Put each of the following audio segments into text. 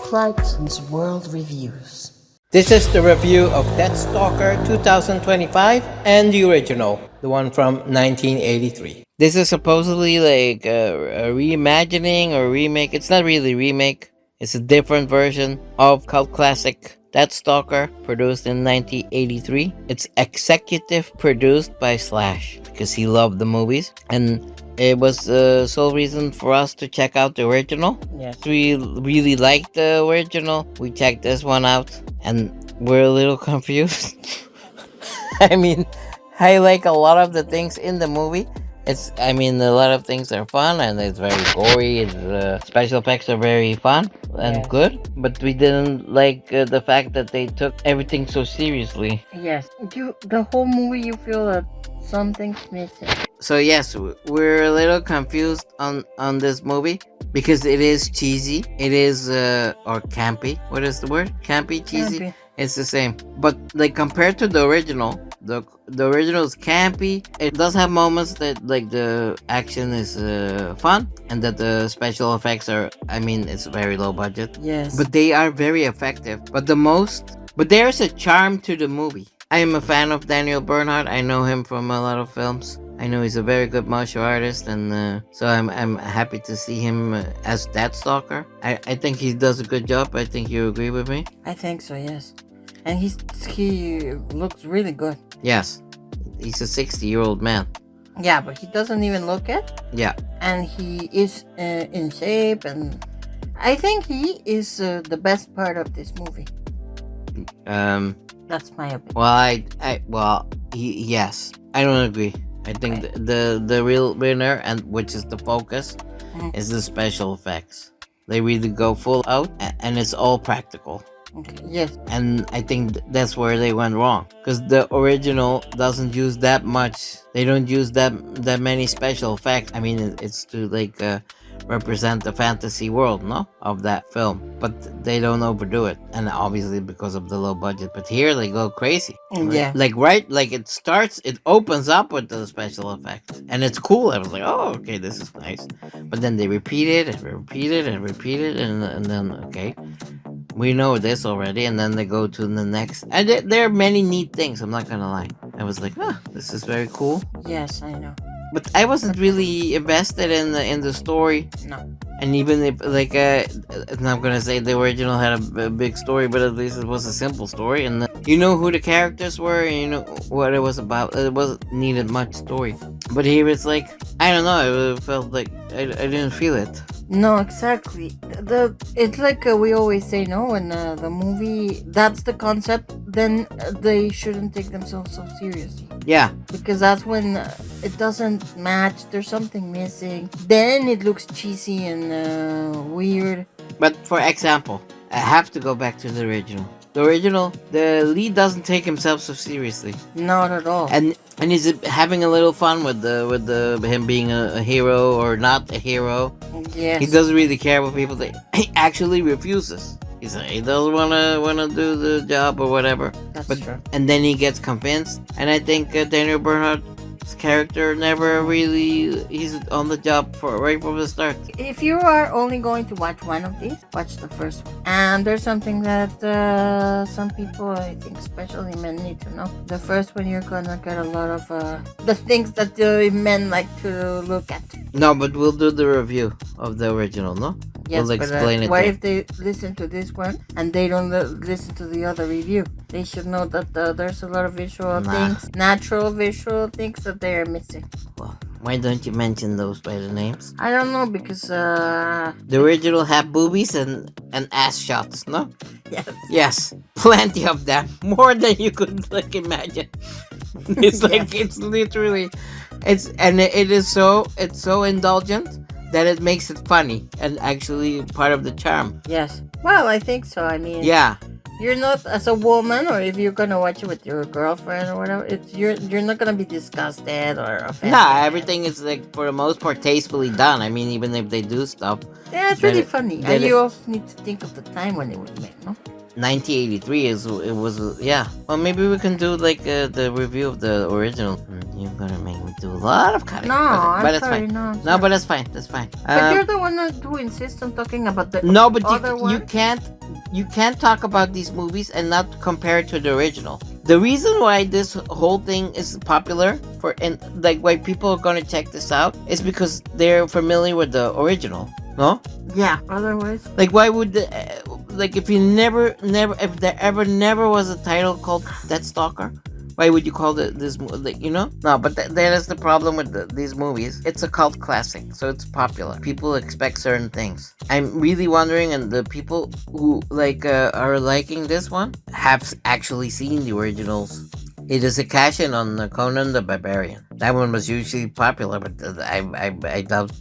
chrichtonsworld reviews. This is the review of Deathstalker 2025 and the original, the one from 1983. This is supposedly like a reimagining or remake. It's not really remake. It's a different version of cult classic Deathstalker, produced in 1983. It's executive produced by Slash because he loved the movies, and it was the sole reason for us to check out the original. Yes. We really liked the original. We checked this one out, and we're a little confused. I mean, I like a lot of the things in the movie. A lot of things are fun and it's very gory. Special effects are very fun and Yes. good, but we didn't like the fact that they took everything so seriously. Yes. The whole movie, you feel that something's missing. So yes, we're a little confused on this movie because it is cheesy. It is or campy. What is the word? Campy, cheesy. Campy. It's the same, but like compared to the original, the original is campy. It does have moments that like the action is fun and that the special effects are. It's very low budget. Yes. But they are very effective. But there's a charm to the movie. I am a fan of Daniel Bernhardt. I know him from a lot of films. I know he's a very good martial artist, and so I'm happy to see him as Deathstalker. I think he does a good job. I think you agree with me. I think so, yes. And he looks really good. Yes, he's a 60-year-old man. Yeah, but he doesn't even look it. Yeah. And he is in shape, and I think he is the best part of this movie. That's my opinion. Yes. I don't agree. I think the real winner, and which is the focus, is the special effects. They really go full out, and it's all practical. Okay. Yes. And I think that's where they went wrong, because the original doesn't use that much. They don't use that many special effects. It's to represent the fantasy world, of that film, but they don't overdo it, and obviously because of the low budget. But here they go crazy. Yeah. It opens up with the special effects, and it's cool. I was like, oh, okay, this is nice. But then they repeat it and repeat it and repeat it, and then okay, we know this already, and then they go to the next. And there are many neat things, I'm not gonna lie. I was like, this is very cool. Yes, I know. But I wasn't really invested in the story. No. And even if, I'm not gonna say the original had a big story, but at least it was a simple story. And you know who the characters were, and you know what it was about. It wasn't needed much story. But here it's like, I don't know, it felt like I didn't feel it. No, exactly. It's like we always say, when the movie, that's the concept, then they shouldn't take themselves so seriously. Yeah. Because that's when it doesn't match, there's something missing. Then it looks cheesy and weird. But for example, I have to go back to the original. The original, the lead doesn't take himself so seriously. Not at all. And he's having a little fun with him being a hero or not a hero. Yes. He doesn't really care what people think. He actually refuses. He doesn't wanna do the job or whatever. That's true. And then he gets convinced. And I think Daniel Bernhardt's character never really, he's on the job right from the start. If you are only going to watch one of these, watch the first one. And there's something that some people, I think especially men, need to know. The first one, you're gonna get a lot of the things that the men like to look at. No, but we'll do the review of the original, no? Yes, we'll explain it. What there. if they listen to this one and they don't listen to the other review? They should know that there's a lot of visual things, natural visual things that they are missing. Well, why don't you mention those by the names? I don't know, because the original had boobies and ass shots, no? Yes. Yes, plenty of them, more than you could imagine. It's it's literally, it's so indulgent that it makes it funny and actually part of the charm. Yes. Well, I think so. Yeah. You're not, as a woman, or if you're gonna watch it with your girlfriend or whatever, you're not gonna be disgusted or offended. Nah, everything is for the most part tastefully done. Even if they do stuff. Yeah, it's really funny. And you also need to think of the time when it was made, no? 1983 is it was yeah. Well, maybe we can do like the review of the original. You're gonna make me do a lot of cutting. No, but I'm that's sorry. fine. No, I'm No, sorry. but that's fine. That's fine. But you're the one who insists on talking about the no, but other one. you can't talk about these movies and not compare it to the original. The reason why this whole thing is popular for and like why people are gonna check this out is because they're familiar with the original. No? Yeah. Otherwise, Like, why would like if you if there ever never was a title called Deathstalker, why would you call it this? Like, you know? No, but that is the problem with these movies. It's a cult classic, so it's popular. People expect certain things. I'm really wondering, and the people who like are liking this one have actually seen the originals. It is a cash-in on Conan the Barbarian. That one was usually popular, but I doubt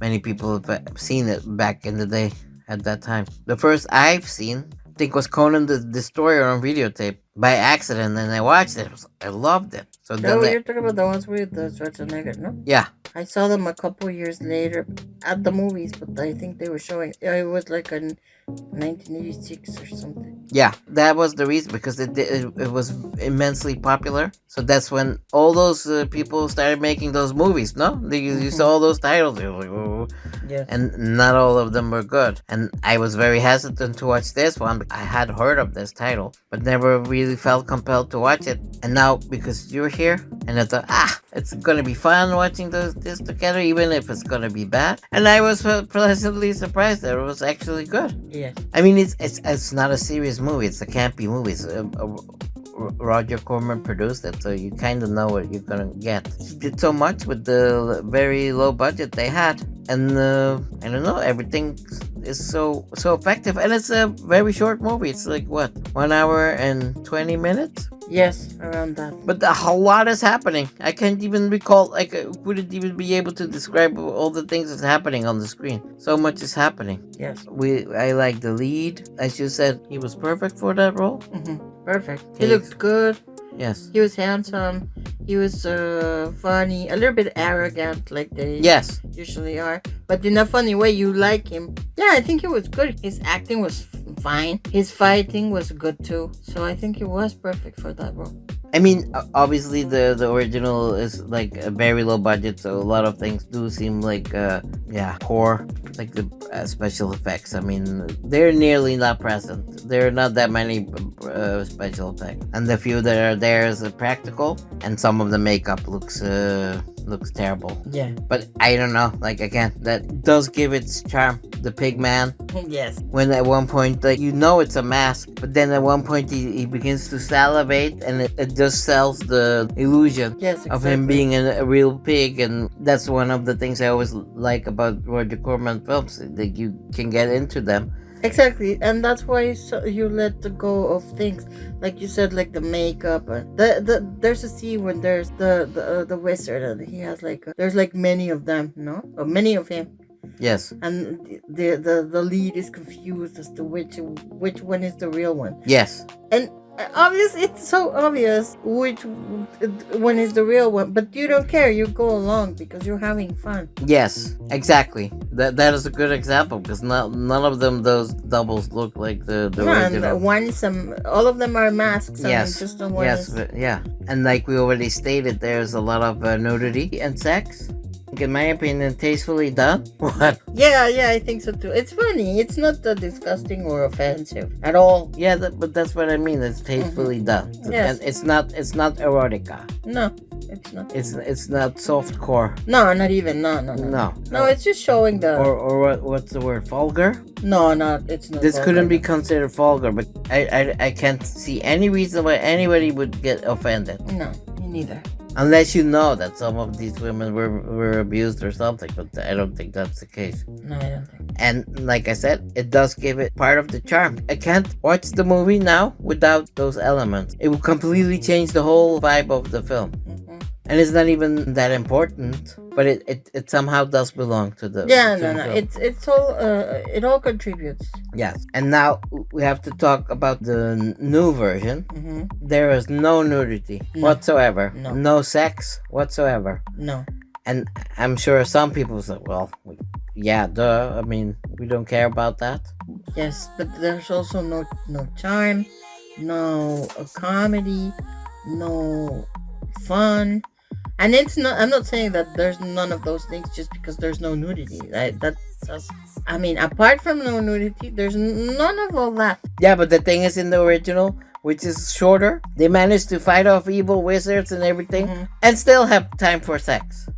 many people have seen it back in the day at that time. The first I've seen, I think, was Conan the Destroyer on videotape by accident, and I watched it. I loved it. So then you're talking about the ones with the Schwarzenegger, no? yeah. I saw them a couple years later at the movies, but I think they were showing. It was like in 1986 or something. Yeah, that was the reason, because it was immensely popular. So that's when all those people started making those movies. No, you saw all those titles. You were like, oh. Yes. And not all of them were good. And I was very hesitant to watch this one. I had heard of this title, but never really felt compelled to watch it. And now, because you're here, and I thought, it's gonna be fun watching this together, even if it's gonna be bad. And I was pleasantly surprised that it was actually good. Yes. I mean, it's not a serious movie. It's a campy movie. It's Roger Corman produced it, so you kind of know what you're gonna get. He did so much with the very low budget they had, and I don't know, everything is so effective, and it's a very short movie. It's like what, 1 hour and 20 minutes? Yes, around that. But a whole lot is happening. I can't even recall. Like, I wouldn't even be able to describe all the things that's happening on the screen. So much is happening. Yes. I like the lead. As you said, he was perfect for that role. Perfect. Okay. He looked good. Yes. He was handsome. He was funny, a little bit arrogant, like they Yes. usually are, but in a funny way. You like him. Yeah, I think he was good. His acting was fine. His fighting was good too. So I think he was perfect for that role. I mean, obviously the original is like a very low budget, so a lot of things do seem like poor, like the special effects. I mean, they're nearly not present. There are not that many special effects, and the few that are there is practical, and some of the makeup looks terrible. Yeah. But I don't know. Like, again, that does give its charm. The pig man. Yes. When at one point, like, you know it's a mask, but then at one point he begins to salivate, and it just sells the illusion of him being a real pig. And that's one of the things I always like about Roger Corman films, that you can get into them. Exactly, and that's why you let go of things, like you said, like the makeup. And there's a scene when there's the wizard, and he has there's like many of them, no, or many of him. Yes. And the lead is confused as to which one is the real one. Yes. And it's so obvious which one is the real one, but you don't care. You go along because you're having fun. Yes, exactly. That is a good example, because none of them, those doubles, look like the original. And one is all of them are masks. Yes. Just the one yes. is... Yeah. And like we already stated, there's a lot of nudity and sex. In my opinion, tastefully done. What? Yeah, I think so too. It's funny. It's not disgusting or offensive at all. Yeah, but that's what I mean. It's tastefully done. Yes. And it's not erotica. No, it's not. It's not soft core. No, not even. No. No, it's just showing the. Or what's the word? Vulgar? No, it's not. This vulgar. couldn't be considered vulgar, but I can't see any reason why anybody would get offended. No, me neither. Unless you know that some of these women were abused or something, but I don't think that's the case. No, I don't think. And like I said, it does give it part of the charm. I can't watch the movie now without those elements. It will completely change the whole vibe of the film. And it's not even that important, but it somehow does belong to the no. film. It's all it all contributes. Yes. And now we have to talk about the new version. There is no nudity whatsoever. No sex whatsoever. No. And I'm sure some people say, well, yeah, duh. I mean, we don't care about that. Yes, but there's also no charm, no comedy, no fun. And it's not. I'm not saying that there's none of those things just because there's no nudity. That's just. I mean, apart from no nudity, there's none of all that. Yeah, but the thing is, in the original, which is shorter, they managed to fight off evil wizards and everything, and still have time for sex.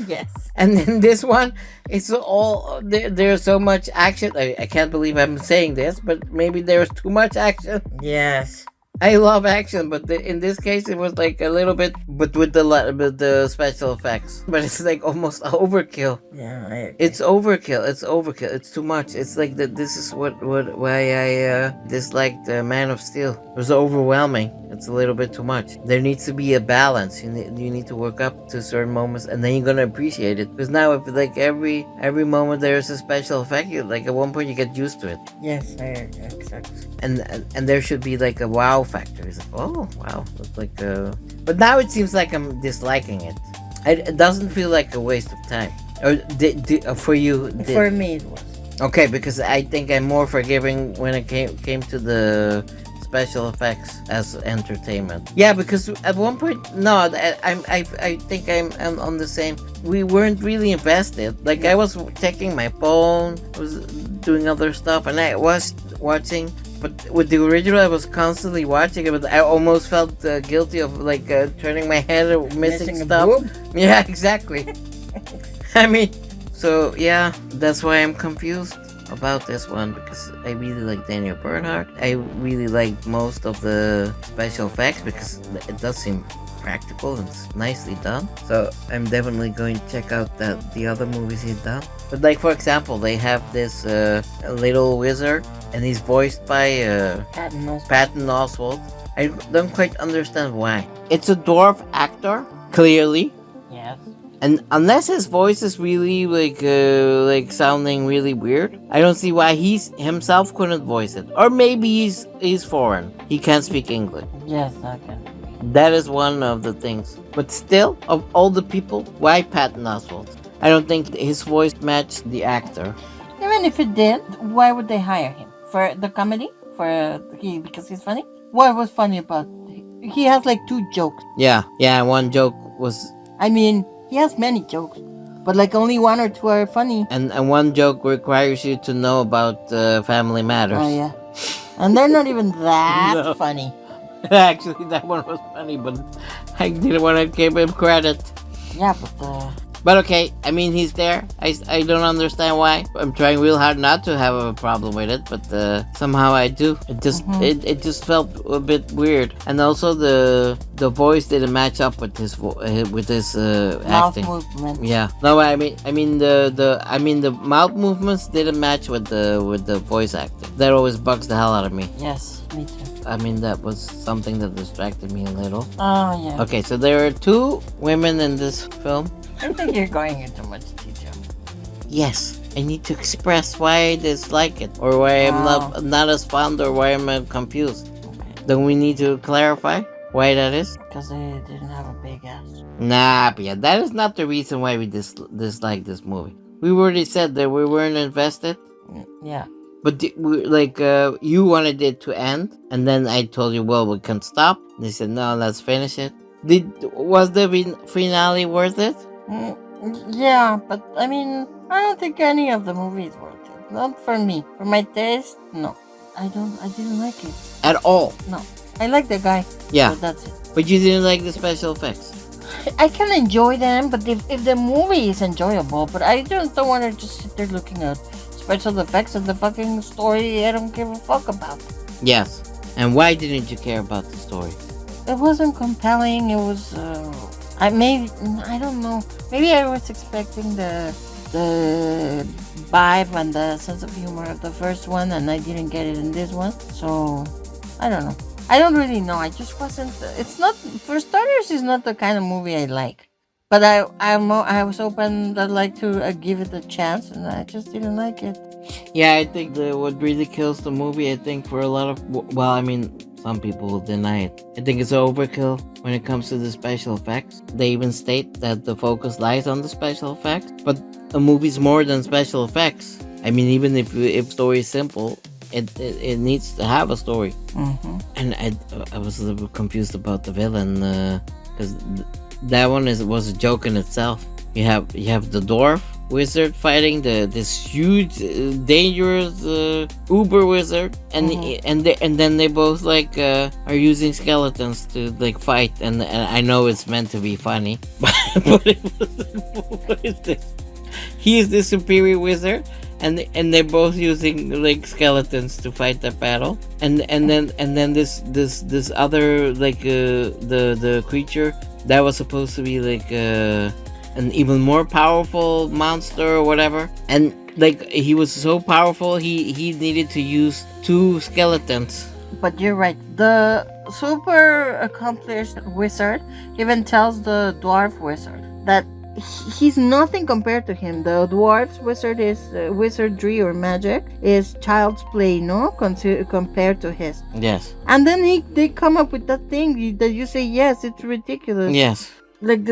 Yes. And in this one, it's all there's so much action. I can't believe I'm saying this, but maybe there's too much action. Yes. I love action, but in this case, it was like a little bit, but with the special effects. But it's like almost overkill. Yeah, I agree. It's overkill. It's overkill. It's too much. It's like that. This is why I disliked Man of Steel. It was overwhelming. It's a little bit too much. There needs to be a balance. You need to work up to certain moments, and then you're gonna appreciate it. Because now, if like every moment there's a special effect, like at one point you get used to it. Yes, I agree. Exactly. And there should be like a wow factor. It's like, oh wow, it's like but now it seems like I'm disliking it. It doesn't feel like a waste of time. Or for you? For me, it was. Okay, because I think I'm more forgiving when it came to the special effects as entertainment. Yeah, because at one point, no, I think I'm on the same. We weren't really invested. Like I was checking my phone, I was doing other stuff, and I was watching. But with the original, I was constantly watching it, but I almost felt guilty of like turning my head or missing stuff. Yeah, exactly. I mean, so yeah, that's why I'm confused about this one, because I really like Daniel Bernhardt. I really like most of the special effects because it does seem practical and it's nicely done. So I'm definitely going to check out the other movies he's done. But like for example, they have this little wizard, and he's voiced by Patton Oswalt. I don't quite understand why. It's a dwarf actor, clearly. Yes. And unless his voice is really like sounding really weird, I don't see why he himself couldn't voice it. Or maybe he's foreign. He can't speak English. Yes, I can. That is one of the things. But still, of all the people, why Patton Oswalt? I don't think his voice matched the actor. Even if it did, why would they hire him? For the comedy? Because he's funny? What was funny about he has like 2 jokes. Yeah, one joke was... I mean, he has many jokes, but like only 1 or 2 are funny. And one joke requires you to know about Family Matters. Oh, yeah. And they're not even that funny. Actually, that one was funny, but I didn't want to give him credit. Yeah, But okay, I mean, he's there. I don't understand why. I'm trying real hard not to have a problem with it, but somehow I do. It just it just felt a bit weird, and also the voice didn't match up with his mouth acting. movement. Yeah, no, I mean the mouth movements didn't match with the voice acting. That always bugs the hell out of me. Yes, me too. I mean, that was something that distracted me a little. Oh, yeah. Okay, so there are 2 women in this film. I think you're going into much detail. Yes, I need to express why I dislike it, or why I'm not as fond, or why I'm confused. Okay. Then we need to clarify why that is. Because they didn't have a big ass. Nah, but yeah, that is not the reason why we dislike this movie. We already said that we weren't invested. Yeah. But you wanted it to end, and then I told you, well, we can stop. They said, no, let's finish it. Was the finale worth it? Yeah, but I mean, I don't think any of the movies worth it. Not for me. For my taste, no. I didn't like it. At all? No. I like the guy. Yeah. So that's it. But you didn't like the special effects? I can enjoy them, but if the movie is enjoyable, but I just don't want to just sit there looking at special effects of the fucking story I don't give a fuck about. Yes. And why didn't you care about the story? It wasn't compelling. It was I don't know. Maybe I was expecting the vibe and the sense of humor of the first one, and I didn't get it in this one. So I don't know. I don't really know. I just wasn't. It's not, for starters, it's not the kind of movie I like. But I was open. I'd like to give it a chance, and I just didn't like it. Yeah, I think what really kills the movie, I think for a lot of, well, I mean, some people will deny it. I think it's overkill when it comes to the special effects. They even state that the focus lies on the special effects, but a movie's more than special effects. I mean, even if story is simple, it needs to have a story. Mm-hmm. And I was a little confused about the villain, because that one was a joke in itself. You have the dwarf wizard fighting this huge, dangerous uber wizard, and and then they both like are using skeletons to like fight, and I know it's meant to be funny, but it was like, what is this? He is the superior wizard, and they're both using like skeletons to fight that battle, and then this other like the creature that was supposed to be like an even more powerful monster or whatever, and like he was so powerful he needed to use 2 skeletons. But you're right. The super accomplished wizard even tells the dwarf wizard that he's nothing compared to him. The dwarf's wizard is wizardry or magic is child's play, no, compared to his. Yes. And then they come up with that thing that you say, yes, it's ridiculous. Yes. Like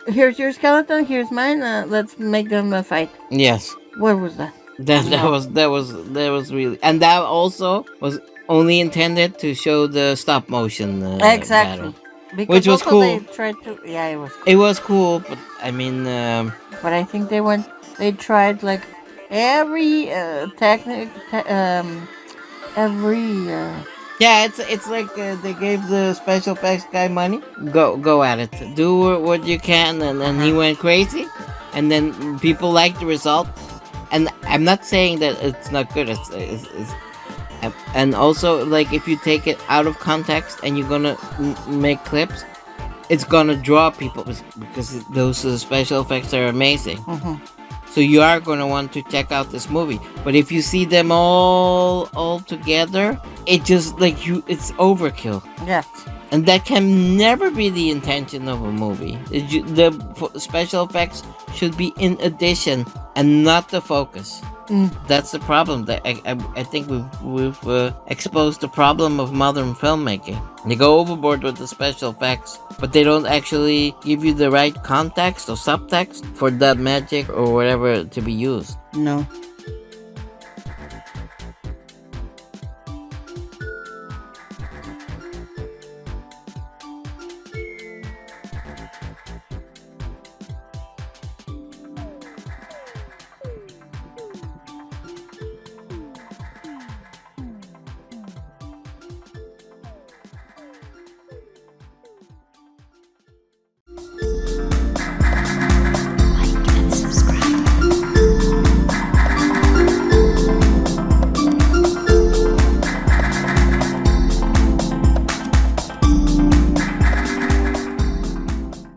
here's your skeleton, here's mine. Let's make them fight. Yes. What was that? That was really, and that also was only intended to show the stop motion Exactly. battle, Because which was also cool. They tried to, yeah, it was. It was cool, but I mean, But I think they tried like every technique, every. yeah, it's like they gave the special effects guy money. Go at it, do what you can, and then he went crazy, and then people liked the result. And I'm not saying that it's not good. It's and also like if you take it out of context and you're gonna make clips, it's gonna draw people because those special effects are amazing. Mm-hmm. So you are gonna want to check out this movie. But if you see them all together, it just like it's overkill. Yes. And that can never be the intention of a movie. The special effects should be in addition and not the focus. That's the problem. That I think we've exposed the problem of modern filmmaking. They go overboard with the special effects, but they don't actually give you the right context or subtext for that magic or whatever to be used. No.